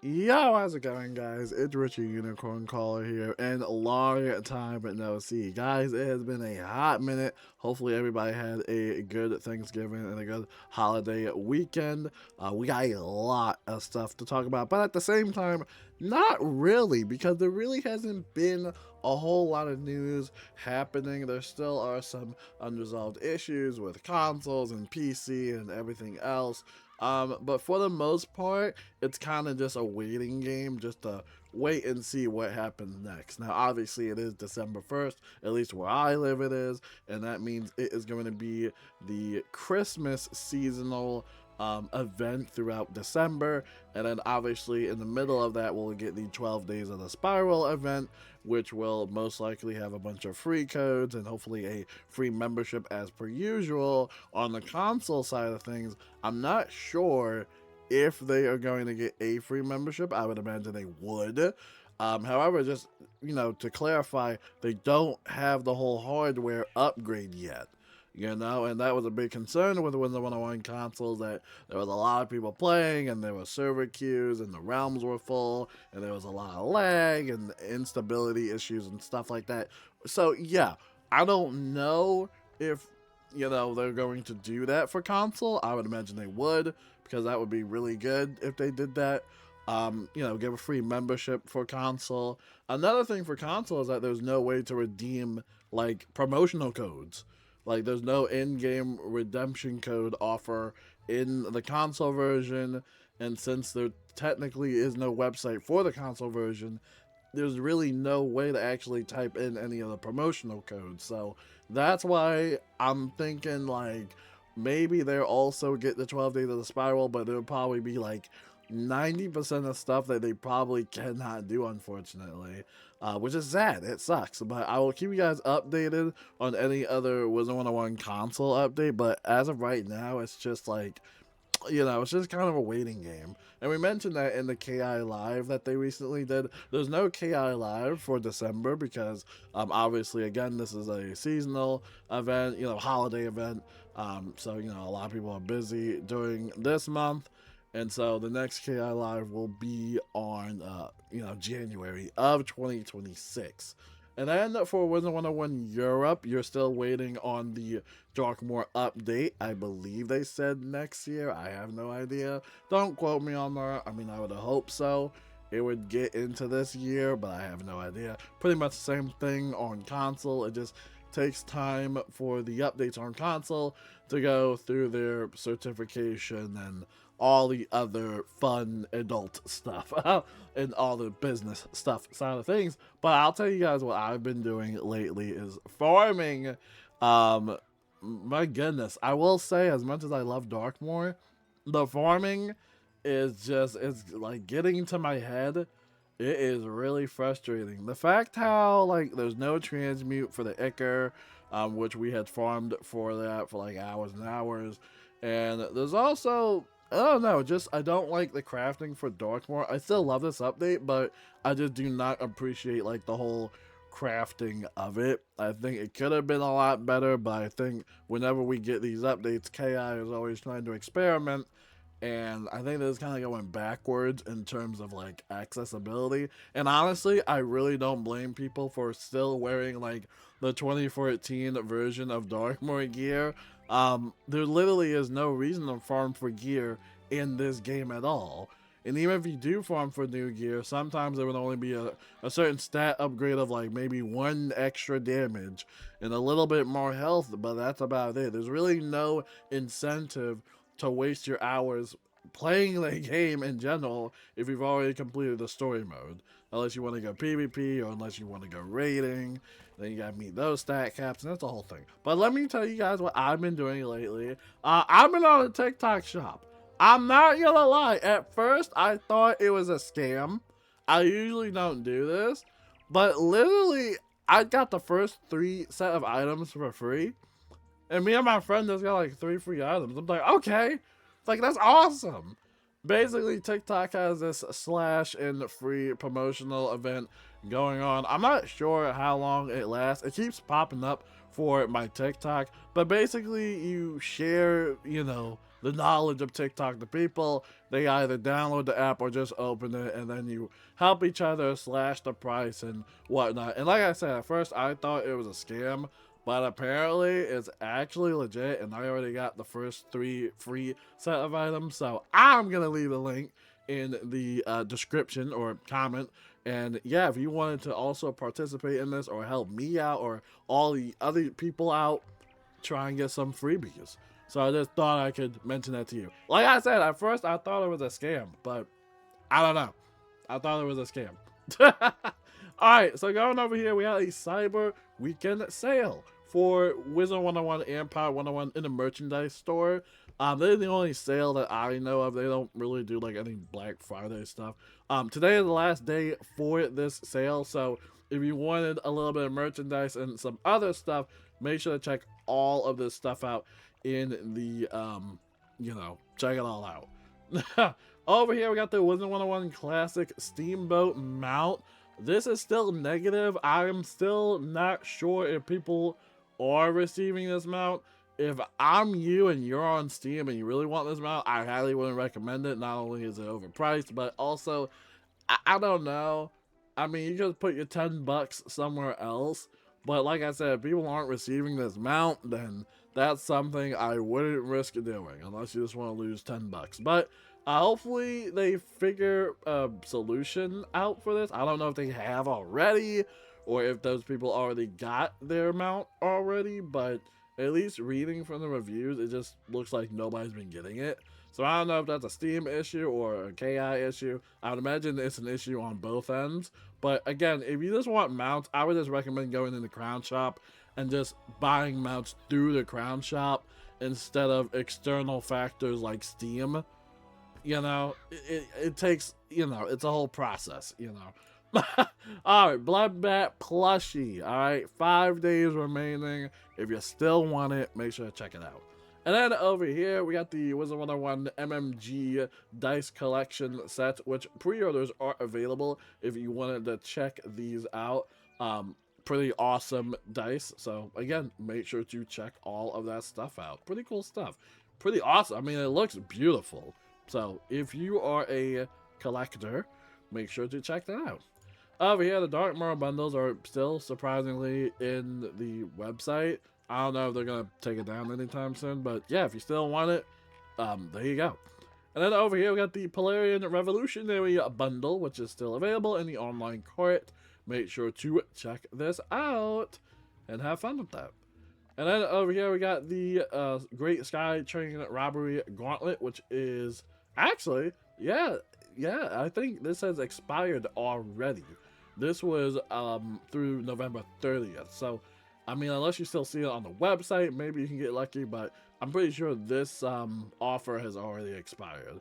Yo, how's it going, guys? It's Richard Unicorn Caller here, and a long time no see. Guys, it has been a hot minute. Hopefully, everybody had a good Thanksgiving and a good holiday weekend. We got a lot of stuff to talk about, but at the same time, not really, because there really hasn't been a whole lot of news happening. There still are some unresolved issues with consoles and PC and everything else. But for the most part, it's kind of just a waiting game, just to wait and see what happens next. Now, obviously, it is December 1st, at least where I live, it is, and that means it is going to be the Christmas seasonal event throughout December, and then obviously in the middle of that we'll get the 12 days of the spiral event, which will most likely have a bunch of free codes and hopefully a free membership as per usual. On the console side of things, I'm not sure if they are going to get a free membership. I would imagine they would. However, just to clarify, they don't have the whole hardware upgrade yet. And that was a big concern with the Wizard101 consoles, that there was a lot of people playing, and there were server queues, and the realms were full, and there was a lot of lag, and instability issues, and stuff like that. So, yeah, I don't know if, they're going to do that for console. I would imagine they would, because that would be really good if they did that. Give a free membership for console. Another thing for console is that there's no way to redeem, like, promotional codes. Like, there's no in-game redemption code offer in the console version, and since there technically is no website for the console version, there's really no way to actually type in any of the promotional codes. So that's why I'm thinking, like, maybe they'll also get the 12 days of the spiral, but it'll probably be like 90% of stuff that they probably cannot do, unfortunately, which is sad. It sucks, but I will keep you guys updated on any other Wizard101 console update. But as of right now, it's just like, it's just kind of a waiting game. And we mentioned that in the KI Live that they recently did. There's no KI Live for December because, obviously, again, this is a seasonal event, holiday event. So, a lot of people are busy during this month. And so the next KI Live will be on, January of 2026. And then for Wizard101 Europe, you're still waiting on the Darkmoor update. I believe they said next year. I have no idea. Don't quote me on that. I mean, I would hope so. It would get into this year, but I have no idea. Pretty much the same thing on console. It just takes time for the updates on console to go through their certification and all the other fun adult stuff and all the business stuff side of things. But I'll tell you guys what I've been doing lately is farming. My goodness, I will say, as much as I love Darkmoor, the farming it's like getting into my head. It is really frustrating. The fact how, like, there's no transmute for the Ichor, which we had farmed for that for like hours and hours. And there's also, I don't know, just I don't like the crafting for Darkmoor. I still love this update, but I just do not appreciate like the whole crafting of it. I think it could have been a lot better, but I think whenever we get these updates, KI is always trying to experiment, and I think that's kind of going backwards in terms of like accessibility. And honestly, I really don't blame people for still wearing like the 2014 version of Darkmoor gear. There literally is no reason to farm for gear in this game at all. And even if you do farm for new gear, sometimes there would only be a certain stat upgrade of like maybe 1 extra damage and a little bit more health, but that's about it. There's really no incentive to waste your hours playing the game in general if you've already completed the story mode. Unless you want to go PvP or unless you want to go raiding, then you gotta meet those stat caps, and that's the whole thing. But let me tell you guys what I've been doing lately. I've been on a TikTok shop. I'm not gonna lie, at first I thought it was a scam. I usually don't do this, but literally I got the first 3 set of items for free. And me and my friend just got like 3 free items. I'm like, okay. It's like, that's awesome. Basically, TikTok has this slash and free promotional event going on. I'm not sure how long it lasts. It keeps popping up for my TikTok. But basically, you share, the knowledge of TikTok to people. They either download the app or just open it, and then you help each other slash the price and whatnot. And like I said, at first I thought it was a scam, but apparently it's actually legit, and I already got the first 3 free set of items. So I'm gonna leave a link in the description or comment. And yeah, if you wanted to also participate in this or help me out or all the other people out, try and get some freebies. So I just thought I could mention that to you. Like I said, at first I thought it was a scam, but I don't know. I thought it was a scam. Alright, so going over here, we have a Cyber Weekend sale for Wizard101 and Power101 in the merchandise store. They're the only sale that I know of. They don't really do like any Black Friday stuff. Today is the last day for this sale, so if you wanted a little bit of merchandise and some other stuff, make sure to check all of this stuff out in the, check it all out. Over here, we got the Wizard101 Classic Steamboat mount. This is still negative. I'm still not sure if people are receiving this mount. If I'm you and you're on Steam and you really want this mount, I highly wouldn't recommend it. Not only is it overpriced, but also, I don't know. I mean, you just put your 10 bucks somewhere else. But like I said, if people aren't receiving this mount, then that's something I wouldn't risk doing unless you just want to lose 10 bucks. But hopefully they figure a solution out for this. I don't know if they have already or if those people already got their mount already, but at least reading from the reviews, it just looks like nobody's been getting it. So I don't know if that's a Steam issue or a KI issue. I would imagine it's an issue on both ends. But again, if you just want mounts, I would just recommend going in the Crown Shop and just buying mounts through the Crown Shop instead of external factors like Steam. You know, it takes, it's a whole process, Alright, Bloodbat plushie. Alright, 5 days remaining. If you still want it, make sure to check it out. And then over here, we got the Wizard101 MMG Dice Collection set, which pre-orders are available if you wanted to check these out. Pretty awesome dice. So, again, make sure to check all of that stuff out. Pretty cool stuff. Pretty awesome. I mean, it looks beautiful. So, if you are a collector, make sure to check that out. Over here, the Darkmoor bundles are still surprisingly in the website. I don't know if they're going to take it down anytime soon, but yeah, if you still want it, there you go. And then over here, we got the Polarian Revolutionary bundle, which is still available in the online court. Make sure to check this out and have fun with that. And then over here, we got the Great Sky Train Robbery Gauntlet, which is actually, yeah, I think this has expired already. This was through November 30th, so I mean, unless you still see it on the website, maybe you can get lucky, but I'm pretty sure this offer has already expired.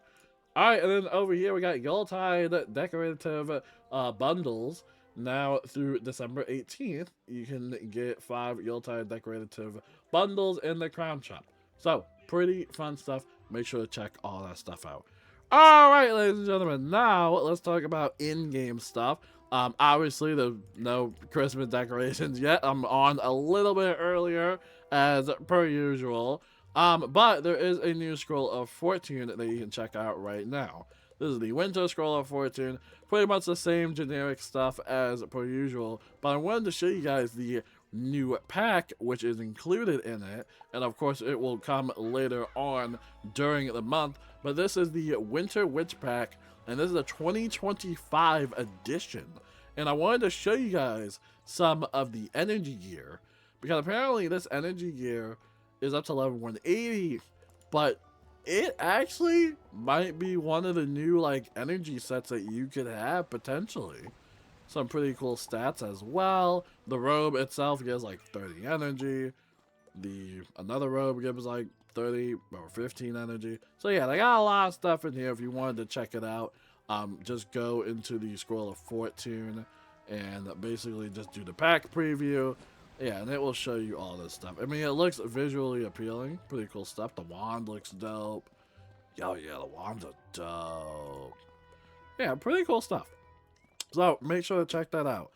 Alright, and then over here we got Yuletide Decorative bundles. Now through December 18th, you can get 5 Yuletide Decorative bundles in the Crown Shop. So, pretty fun stuff. Make sure to check all that stuff out. Alright, ladies and gentlemen, now let's talk about in-game stuff. Obviously, there's no Christmas decorations yet. I'm on a little bit earlier, as per usual. But there is a new Scroll of Fortune that you can check out right now. This is the Winter Scroll of Fortune. Pretty much the same generic stuff as per usual. But I wanted to show you guys the new pack, which is included in it. And of course, it will come later on during the month. But this is the Winter Witch Pack. And this is a 2025 edition. And I wanted to show you guys some of the energy gear. Because apparently this energy gear is up to level 180. But it actually might be one of the new like energy sets that you could have potentially. Some pretty cool stats as well. The robe itself gives like 30 energy. Another robe gives like 30 or 15 energy. So yeah, they got a lot of stuff in here if you wanted to check it out. Just go into the Scroll of Fortune and basically just do the pack preview. Yeah, and it will show you all this stuff. I mean, it looks visually appealing. Pretty cool stuff. The wand looks dope. Oh yeah, the wands are dope. Yeah, pretty cool stuff. So make sure to check that out.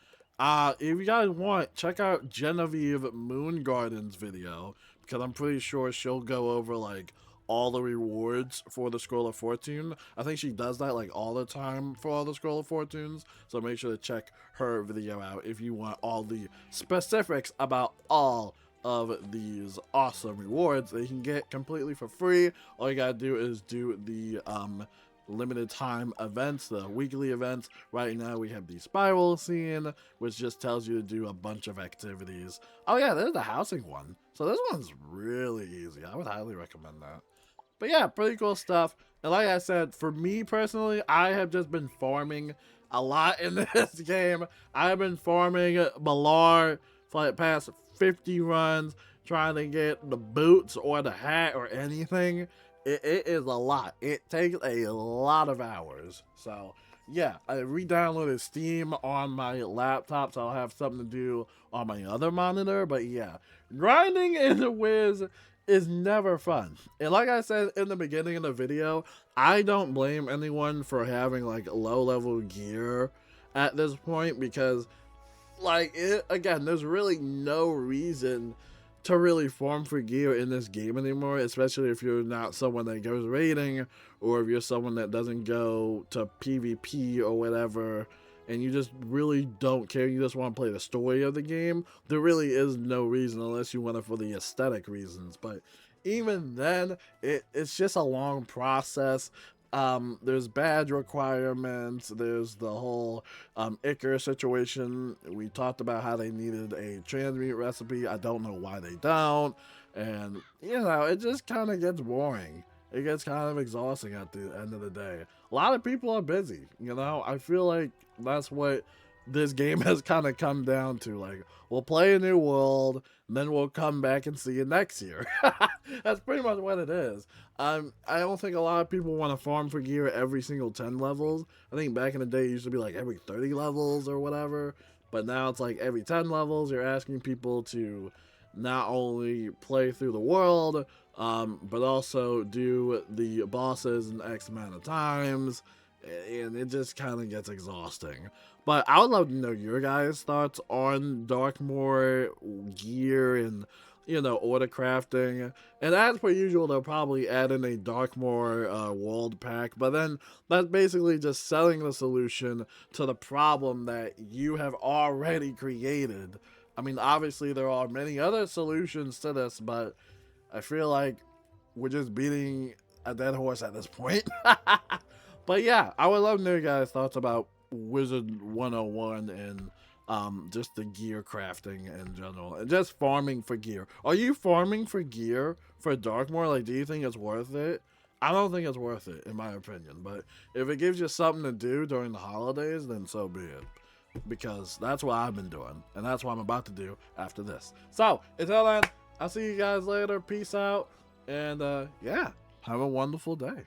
If you guys want, check out Genevieve Moongarden's video, because I'm pretty sure she'll go over like all the rewards for the Scroll of Fortune. I think she does that like all the time for all the Scroll of Fortunes. So make sure to check her video out if you want all the specifics about all of these awesome rewards that you can get completely for free. All you gotta do is do the limited time events, the weekly events. Right now we have the spiral scene, which just tells you to do a bunch of activities. Oh yeah, there's the housing one. So this one's really easy. I would highly recommend that. But yeah, pretty cool stuff. And like I said, for me personally, I have just been farming a lot in this game. I've been farming Malar for like past 50 runs, trying to get the boots or the hat or anything. It is a lot. It takes a lot of hours. So yeah, I re-downloaded Steam on my laptop, so I'll have something to do on my other monitor. But yeah, grinding in the Wiz is never fun. And like I said in the beginning of the video, I don't blame anyone for having like low level gear at this point, because like again, there's really no reason to really farm for gear in this game anymore, especially if you're not someone that goes raiding, or if you're someone that doesn't go to PvP or whatever, and you just really don't care, you just want to play the story of the game. There really is no reason, unless you want it for the aesthetic reasons. But even then, it's just a long process. There's badge requirements, there's the whole Icar situation. We talked about how they needed a transmute recipe. I don't know why they don't, and you know, it just kind of gets boring. It gets kind of exhausting at the end of the day. A lot of people are busy, you know. I feel like that's what this game has kind of come down to. Like, we'll play a new world, and then we'll come back and see you next year. That's pretty much what it is. I don't think a lot of people want to farm for gear every single 10 levels. I think back in the day it used to be like every 30 levels or whatever, but now it's like every 10 levels. You're asking people to not only play through the world, but also do the bosses in X amount of times, and it just kind of gets exhausting. But I would love to know your guys' thoughts on Darkmoor gear and, you know, order crafting. And as per usual, they'll probably add in a Darkmoor world pack, but then that's basically just selling the solution to the problem that you have already created. I mean, obviously there are many other solutions to this, but I feel like we're just beating a dead horse at this point. But yeah, I would love to know your guys' thoughts about Wizard101 and just the gear crafting in general, and just farming for gear. Are you farming for gear for Darkmoor? Like, do you think it's worth it? I don't think it's worth it, in my opinion. But if it gives you something to do during the holidays, then so be it. Because that's what I've been doing, and that's what I'm about to do after this. So, until then, I'll see you guys later. Peace out. And yeah, have a wonderful day.